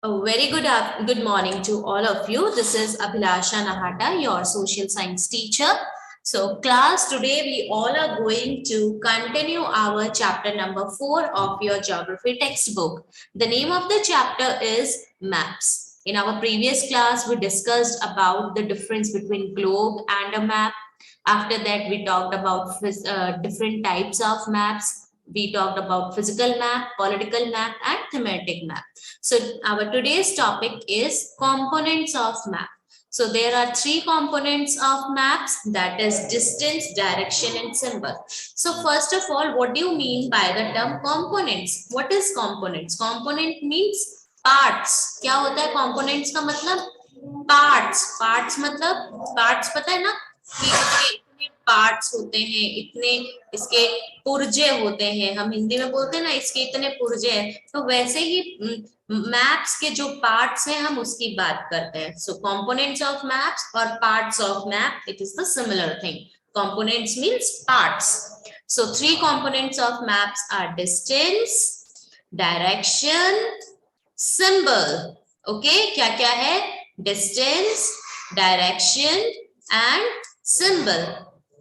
A very good morning to all of you. This is Abhilasha Nahata, your social science teacher. So class, today we all are going to continue our chapter number 4 of your geography textbook. The name of the chapter is maps. In our previous class, we discussed about the difference between globe and a map. After that, we talked about different types of maps. We talked about physical map, political map, and thematic map. So our today's topic is components of map. So there are three components of maps, that is distance, direction, and symbol. So first of all, what do you mean by the term components? What is components? Component means parts. क्या होता है components का मतलब? Parts. Parts मतलब parts पता है ना कि इतने पार्ट्स होते हैं, इतने इसके पुर्जे होते हैं, हम हिंदी में बोलते हैं ना इसके इतने पुर्जे हैं, तो वैसे ही मैप्स के जो पार्ट्स हैं हम उसकी बात करते हैं. सो कंपोनेंट्स ऑफ मैप्स और parts of map, it is the similar thing. Components means parts. So three components of maps are distance, direction, symbol. Okay, क्या क्या है? Distance, direction and symbol.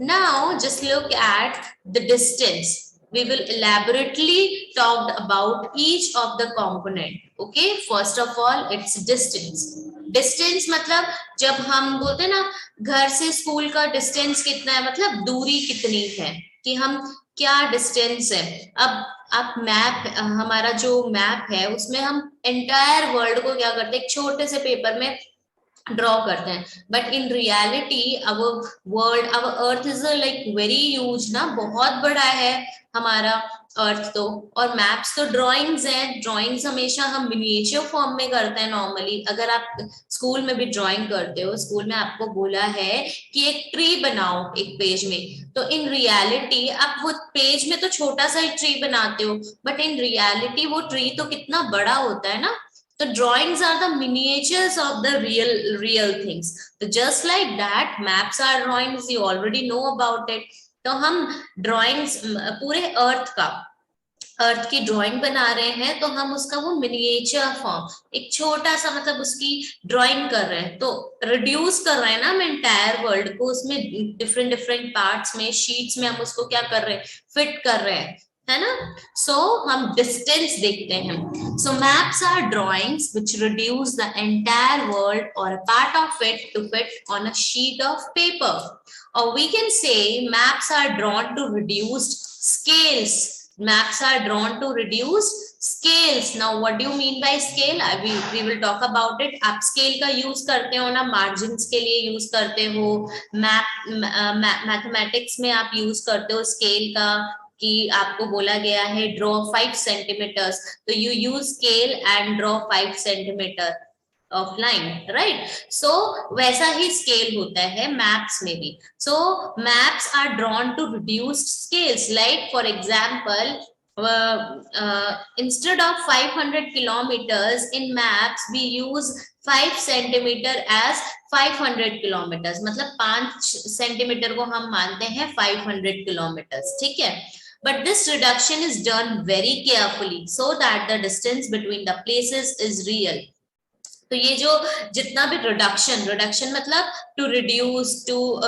Now just look at the distance. We will elaborately talk about each of the component. Okay, first of all, it's distance. Distance मतलब जब हम बोलते हैं ना घर से स्कूल का डिस्टेंस कितना है, मतलब दूरी कितनी है, कि हम क्या डिस्टेंस है. अब आप मैप, हमारा जो मैप है उसमें हम एंटायर वर्ल्ड को क्या करते हैं, एक छोटे से पेपर में ड्रॉ करते हैं. But in reality our world, our earth is like very huge ना, बहुत बड़ा है हमारा अर्थ तो. और मैप्स तो ड्राइंग्स हैं. ड्राइंग्स हमेशा हम मिनिएचर फॉर्म में करते हैं नॉर्मली. अगर आप स्कूल में भी ड्राइंग करते हो, स्कूल में आपको बोला है कि एक ट्री बनाओ एक पेज में, तो इन रियलिटी आप वो पेज में तो छोटा सा ही ट्री बनाते हो, बट इन रियलिटी वो ट्री तो कितना बड़ा होता है ना. So drawings are the miniatures of the real things. So just like that, maps are drawings. You already know about it. तो हम drawings पूरे अर्थ की ड्राइंग बना रहे हैं, तो हम उसका वो मिनिएचर फॉर्म, एक छोटा सा मतलब उसकी ड्राइंग कर रहे हैं, तो रिड्यूस कर रहे हैं ना हम एंटायर वर्ल्ड को, उसमें डिफरेंट डिफरेंट पार्ट्स में, शीट्स में हम उसको क्या कर रहे हैं, फिट कर रहे हैं, है ना. सो हम डिस्टेंस देखते हैं. So maps are drawings which reduce the entire world or a part of it to fit on a sheet of paper. और we can say maps are drawn to reduced scales. Maps are drawn to reduce scales. Now what do you mean by scale? We will talk about it. आप scale का use करते हो ना, margins के लिए use करते हो, mathematics में आप use करते हो scale का, कि आपको बोला गया है draw 5 centimeters, तो you use scale and draw 5 centimeter of line, right? So वैसा ही scale होता है maps में भी. So maps are drawn to reduced scales. Like for example, instead of 500 kilometers in maps, we use 5 centimeter as 500 kilometers. मतलब 5 centimeter को हम मानते हैं 500 kilometers. ठीक है. But this reduction is done very carefully so that the distance between the places is real. तो ये जो जितना भी रिडक्शन मतलब टू रिड्यूस, टू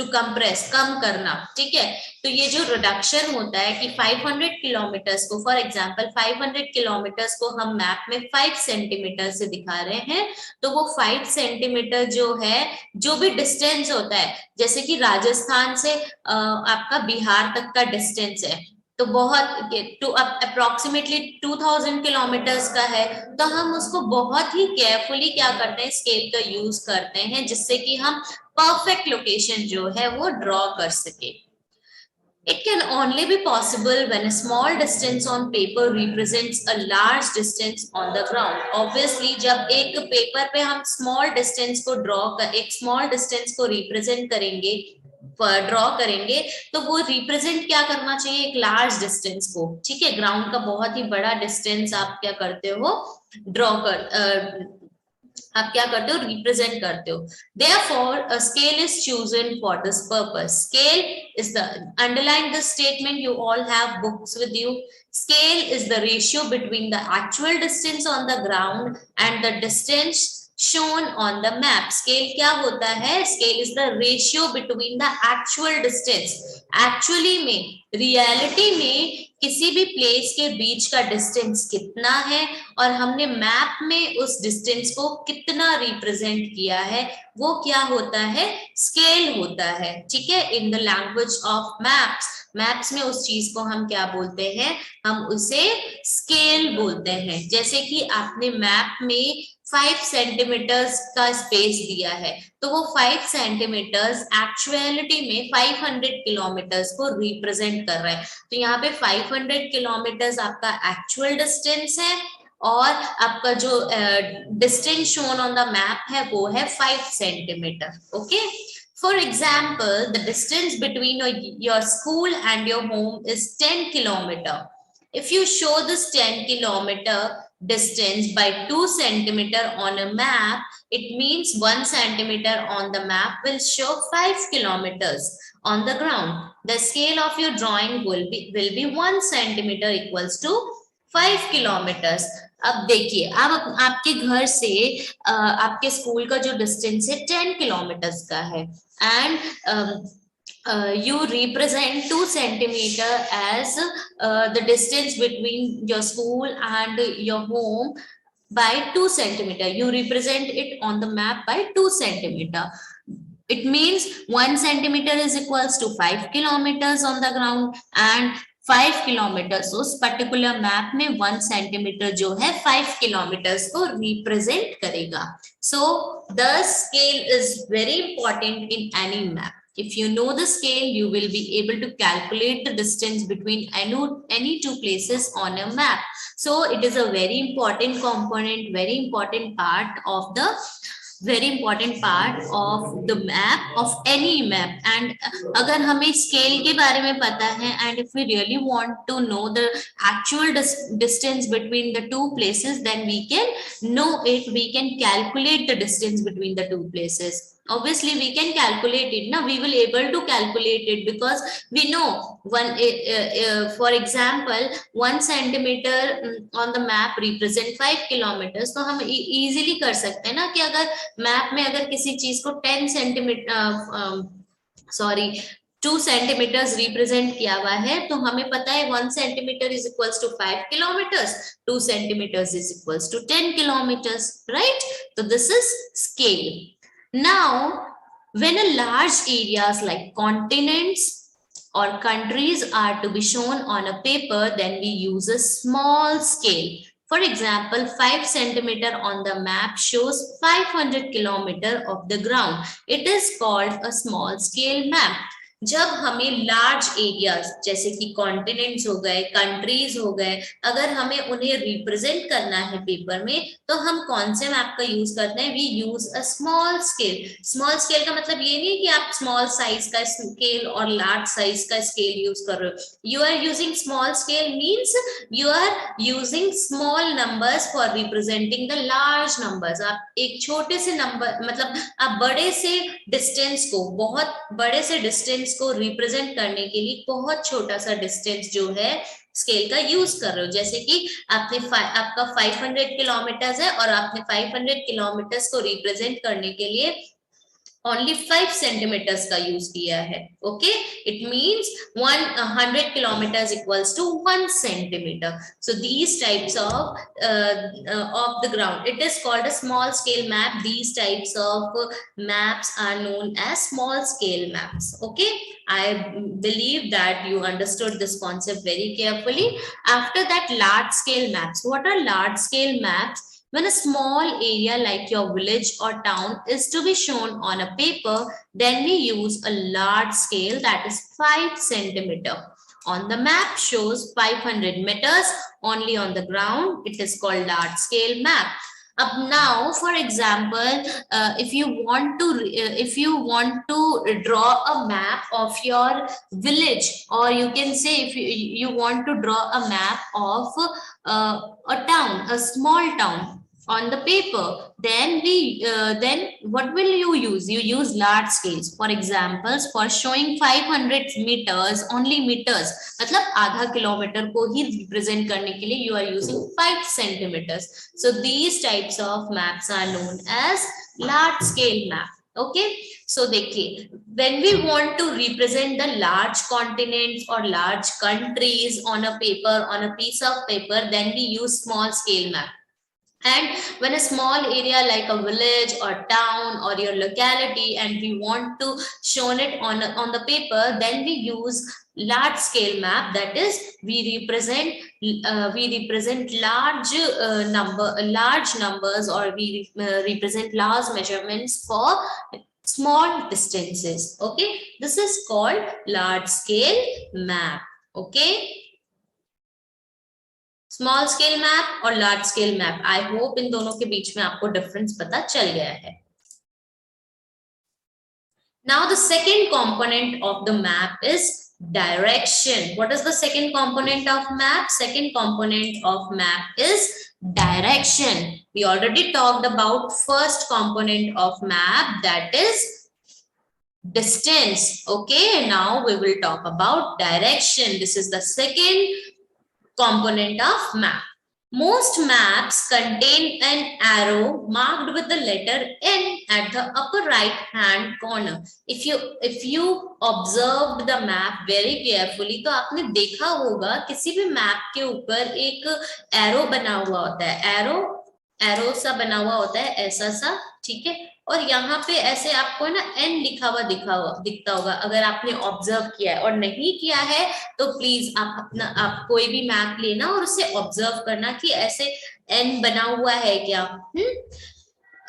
कंप्रेस, कम करना, ठीक है. तो ये जो रिडक्शन होता है कि 500 किलोमीटर्स को, फॉर एग्जांपल 500 किलोमीटर्स को हम मैप में 5 सेंटीमीटर से दिखा रहे हैं, तो वो 5 सेंटीमीटर जो है, जो भी डिस्टेंस होता है, जैसे कि राजस्थान से आपका बिहार तक का डिस्टेंस है, तो बहुत टू अप्रोक्सीमेटली 2000 किलोमीटर्स का है, तो हम उसको बहुत ही केयरफुली क्या करते हैं, स्केल का यूज करते हैं, जिससे कि हम परफेक्ट लोकेशन जो है वो ड्रॉ कर सके. It can only be possible when a small distance on paper represents a large distance on the ground. Obviously, जब एक पेपर पे हम small distance को एक small distance को represent करेंगे, ड्रॉ करेंगे, तो वो रिप्रेजेंट क्या करना चाहिए, एक लार्ज डिस्टेंस को. ठीक है, ग्राउंड का बहुत ही बड़ा डिस्टेंस आप क्या करते हो, ड्रॉ कर आप क्या करते हो, रिप्रेजेंट करते हो. Therefore, a scale is chosen for this purpose. Scale is the, underline this statement, you all have books with you. Scale is the ratio between the actual distance on the ground and the distance shown on the map. Scale क्या होता है? Scale is the ratio between the actual distance. Actually में, reality में किसी भी place के बीच का distance कितना है और हमने मैप में उस डिस्टेंस को कितना रिप्रेजेंट किया है, वो क्या होता है, स्केल होता है. ठीक है, in the language of maps, maps में उस चीज को हम क्या बोलते हैं, हम उसे स्केल बोलते हैं. जैसे कि आपने मैप में 5 सेंटीमीटर्स का स्पेस दिया है, तो वो 5 सेंटीमीटर्स एक्चुअलिटी में 500 किलोमीटर्स को रिप्रेजेंट कर रहा है. तो यहाँ पे 500 किलोमीटर्स आपका एक्चुअल डिस्टेंस है और आपका जो distance shown on the map है वो है 5 centimetre. Okay, for example, the distance between your school and your home is 10 kilometer. If you show this 10 kilometer distance by 2 centimeter on a map, it means 1 centimeter on the map will show 5 kilometers on the ground. The scale of your drawing will be 1 centimeter equals to 5 kilometers. अब देखिए, अब आपके घर से आपके school का जो distance है 10 किलोमीटर्स का है and you represent 2 centimeter as the distance between your school and your home by 2 centimeter. You represent it on the map by 2 centimeter. It means 1 centimeter is equals to 5 kilometers on the ground and 5 kilometres, उस particular map में 1 centimetre जो है 5 kilometres को represent करेगा. So the scale is very important in any map. If you know the scale, you will be able to calculate the distance between any two places on a map. So it is a very important component, very important part of the map of any map. And अगर हमें scale के बारे में पता है and if we really want to know the actual distance between the two places, then we can know it, we can calculate the distance between the two places. Obviously we can calculate it. Now we will able to calculate it because we know one for example 1 centimeter on the map represent 5 kilometers. तो हम easily कर सकते हैं ना कि अगर map में अगर किसी चीज को 10 सेंटीमीटर 2 सेंटीमीटर्स रिप्रेजेंट किया हुआ है तो हमें पता है 1 centimetre is equals to 5 kilometres, 2 centimetres is equals to 10 kilometers, right? So this is scale. Now, when a large areas like continents or countries are to be shown on a paper, then we use a small scale. For example, 5 centimeter on the map shows 500 kilometer of the ground. It is called a small scale map. जब हमें large areas जैसे कि continents हो गए, countries हो गए, अगर हमें उन्हें रिप्रेजेंट करना है पेपर में तो हम कौन से मैप का यूज करते हैं? We use a small scale. Small scale का मतलब ये नहीं कि आप स्मॉल साइज का स्केल और लार्ज साइज का स्केल यूज कर रहे हो. You are using small scale means you are using small numbers for representing the large numbers. आप एक छोटे से नंबर मतलब आप बड़े से डिस्टेंस को, बहुत बड़े से डिस्टेंस को रिप्रेजेंट करने के लिए बहुत छोटा सा डिस्टेंस जो है स्केल का यूज कर रहे हो. जैसे कि आपका 500 किलोमीटर्स है और आपने 500 किलोमीटर्स को रिप्रेजेंट करने के लिए only 5 centimeters का यूज किया है. Okay, it means 100 kilometers equals to 1 centimeter. So these types of the ground, it is called a small scale map. These types of maps are known as small scale maps. Okay, I believe that you understood this concept very carefully. After that, large scale maps. What are large scale maps? When a small area like your village or town is to be shown on a paper, then we use a large scale, that is 5 centimeter. On the map shows 500 meters only on the ground. It is called large scale map. Now, for example, if you want to draw a map of your village, or you can say if you want to draw a map of a town, a small town. on the paper, then then what will you use? You use large scales. For examples, for showing 500 meters, only meters, मतलब आधा kilometre को ही represent करने के लिए you are using 5 centimeters. So these types of maps are known as large scale map. Okay, so देखिए, when we want to represent the large continents or large countries on a paper, on a piece of paper, then we use small scale map. And when a small area like a village or town or your locality, and we want to show it on the paper, then we use large scale map. That is, we represent large numbers, or we represent large measurements for small distances. Okay, this is called large scale map. Okay, small scale map और large scale map. I hope इन दोनों के बीच में आपको difference पता चल गया है. Now the second component of the map is direction. What is the second component of map? Second component of map is direction. We already talked about first component of map, that is distance. Okay, now we will talk about direction. This is the second component of map. Most maps contain an arrow marked with the letter N at the upper right hand corner. If you observed the map very carefully, तो आपने देखा होगा किसी भी map के ऊपर एक arrow बना हुआ होता है. एरो सा बना हुआ होता है, ऐसा सा, ठीक है. और यहाँ पे ऐसे आपको ना एन लिखा हुआ दिखता होगा. अगर आपने ऑब्जर्व किया है, और नहीं किया है तो प्लीज आप कोई भी मैप लेना और उसे ऑब्जर्व करना कि ऐसे एन बना हुआ है क्या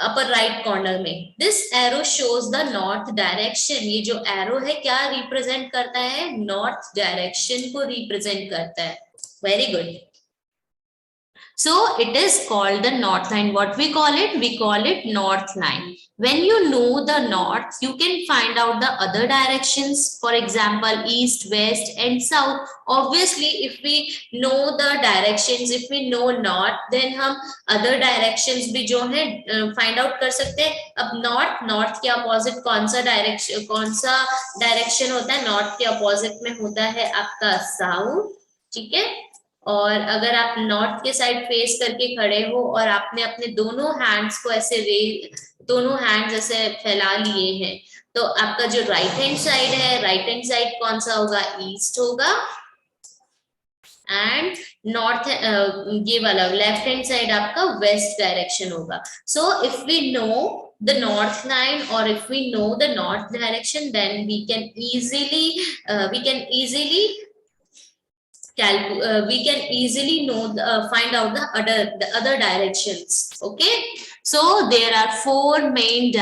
अपर राइट कॉर्नर में. This arrow shows the north direction. ये जो एरो है क्या रिप्रेजेंट करता है? नॉर्थ डायरेक्शन को रिप्रेजेंट करता है. Very good. So it is called the north line. What we call it? We call it north line. When you know the north, you can find out the other directions. For example, east, west, and south. Obviously, if we know the directions, if we know north, then हम other directions भी जो है find out कर सकते हैं. अब north के opposite कौन सा direction होता है? North के opposite में होता है आपका south. ठीक है. और अगर आप नॉर्थ के साइड फेस करके खड़े हो और आपने अपने दोनों हैंड्स को ऐसे दोनों हैंड्स ऐसे फैला लिए हैं, तो आपका जो राइट हैंड साइड है, राइट हैंड साइड कौन सा होगा? ईस्ट होगा. एंड नॉर्थ ये वाला लेफ्ट हैंड साइड आपका वेस्ट डायरेक्शन होगा. So if we know the north line, or if we know the north direction, then we can easily know find out the other directions. Okay, so there are four major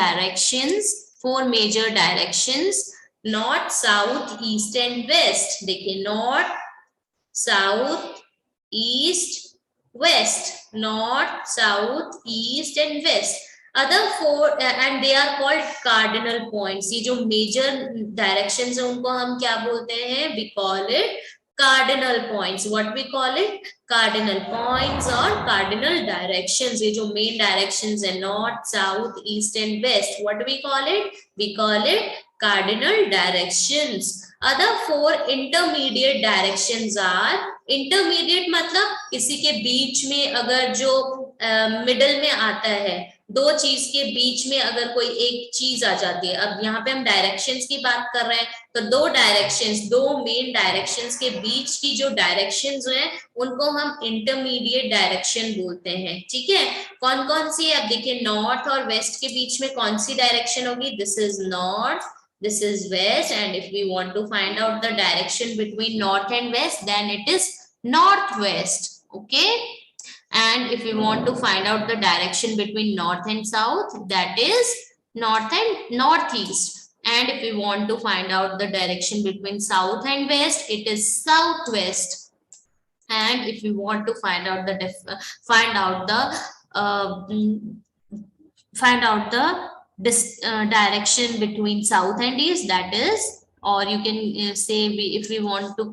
directions: north, south, east and west. देखिए, north, south, east, west. North, south, east and west. Other four and they are called cardinal points. ये जो major directions है उनको हम क्या बोलते हैं? We call it cardinal points. What we call it? Cardinal points or cardinal directions. ये जो main directions है, north, south, east and west. What do we call it? We call it cardinal directions. Other four intermediate directions are, intermediate मतलब किसी के बीच में अगर जो middle में आता है, दो चीज के बीच में अगर कोई एक चीज आ जाती है. अब यहाँ पे हम डायरेक्शंस की बात कर रहे हैं, तो दो मेन डायरेक्शंस के बीच की जो डायरेक्शंस हैं उनको हम इंटरमीडिएट डायरेक्शन बोलते हैं. ठीक है, कौन कौन सी है? अब देखिए, नॉर्थ और वेस्ट के बीच में कौन सी डायरेक्शन होगी? This is north, this is west, and if we want to find out the direction between north and west, then it is northwest. Okay, and if we want to find out the direction between north and south, that is north and northeast. And if we want to find out the direction between south and west, it is southwest. And if we want to find out the direction between south and east, that is or you can say if we want to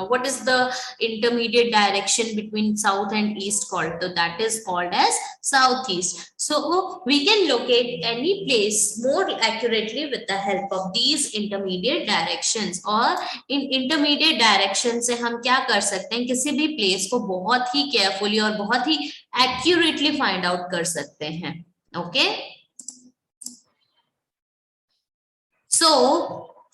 what is the intermediate direction between south and east called, so that is called as southeast. So we can locate any place more accurately with the help of these intermediate directions. और इन intermediate direction से हम क्या कर सकते हैं, किसी भी place को बहुत ही carefully और बहुत ही accurately find out कर सकते हैं. Okay, so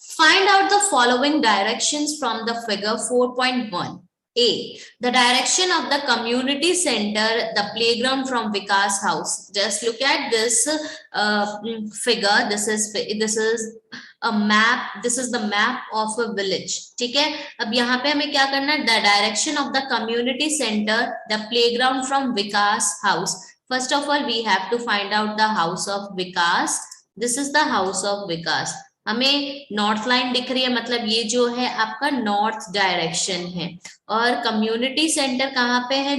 find out the following directions from the figure 4.1. A, the direction of the community center, the playground from Vikas house. Just look at this figure. This is a map. This is the map of a village. ठीक है, अब यहाँ पे हमें क्या करना है, the direction of the community center, the playground from Vikas house. First of all, we have to find out the house of Vikas. This is the house of Vikas. हमें नॉर्थ लाइन दिख रही है, मतलब ये जो है आपका north direction है. और कम्युनिटी सेंटर कहाँ पे है,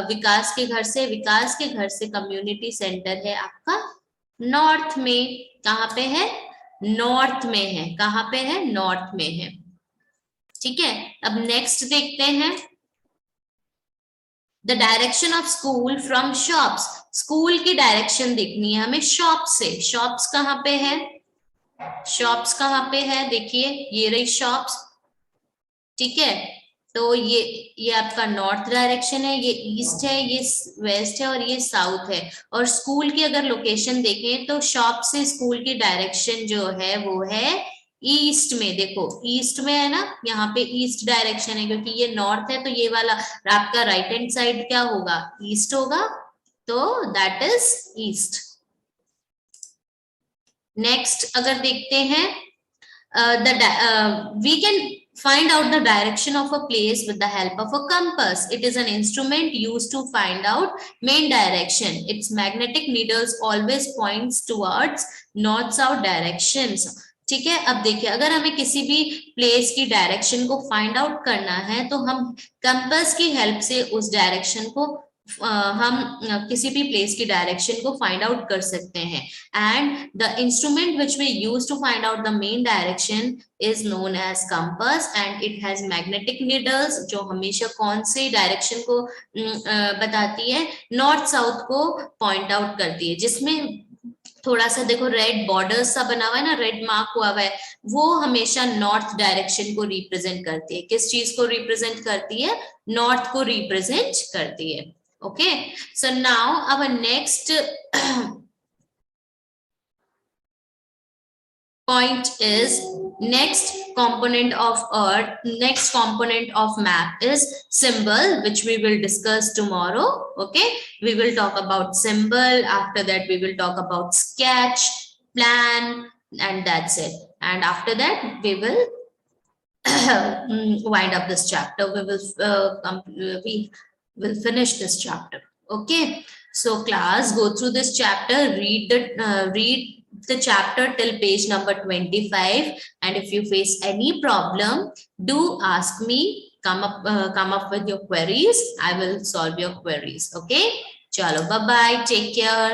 विकास के घर से, विकास के घर से कम्युनिटी सेंटर है आपका नॉर्थ में. कहाँ पे है, नॉर्थ में है. कहाँ पे है, नॉर्थ में है. ठीक है, अब नेक्स्ट देखते हैं, the direction of school from shops. School की डायरेक्शन देखनी है हमें शॉप से. शॉप्स कहाँ पे है, शॉप्स कहाँ पे है, देखिए ये रही शॉप्स. ठीक है, तो ये आपका नॉर्थ डायरेक्शन है, ये ईस्ट है, ये वेस्ट है और ये साउथ है. और स्कूल की अगर लोकेशन देखें तो शॉप से स्कूल की डायरेक्शन जो है वो है ईस्ट में. देखो ईस्ट में है ना, यहाँ पे ईस्ट डायरेक्शन है, क्योंकि ये नॉर्थ है तो ये वाला आपका राइट हैंड साइड क्या होगा, ईस्ट होगा, तो दैट इज ईस्ट. नेक्स्ट अगर देखते हैं, we can find out the direction of a place with the help of a compass. It is an instrument used to find out main direction. Its magnetic needles always points towards north south directions. ठीक है, अब देखिए अगर हमें किसी भी place की direction को फाइंड आउट करना है तो हम कंपास की हेल्प से उस डायरेक्शन को हम किसी भी प्लेस की डायरेक्शन को फाइंड आउट कर सकते हैं. And the instrument which we use to find out the main direction is known as compass and it has magnetic needles, जो हमेशा कौन से डायरेक्शन को बताती है, नॉर्थ साउथ को पॉइंट आउट करती है. जिसमें थोड़ा सा देखो रेड बॉर्डर सा बना हुआ है ना, रेड मार्क हुआ हुआ है, वो हमेशा नॉर्थ डायरेक्शन को रिप्रेजेंट करती है. किस चीज को रिप्रेजेंट करती है, नॉर्थ को रिप्रेजेंट करती है. Okay, so now our next point is, next component of earth, next component of map is symbol, which we will discuss tomorrow. Okay, we will talk about symbol, after that we will talk about sketch, plan, and that's it. And after that we will wind up this chapter. We will finish this chapter. Okay, so class, go through this chapter, read the chapter till page number 25, and if you face any problem, do ask me. Come up with your queries. I will solve your queries. Okay, chalo, bye bye, take care.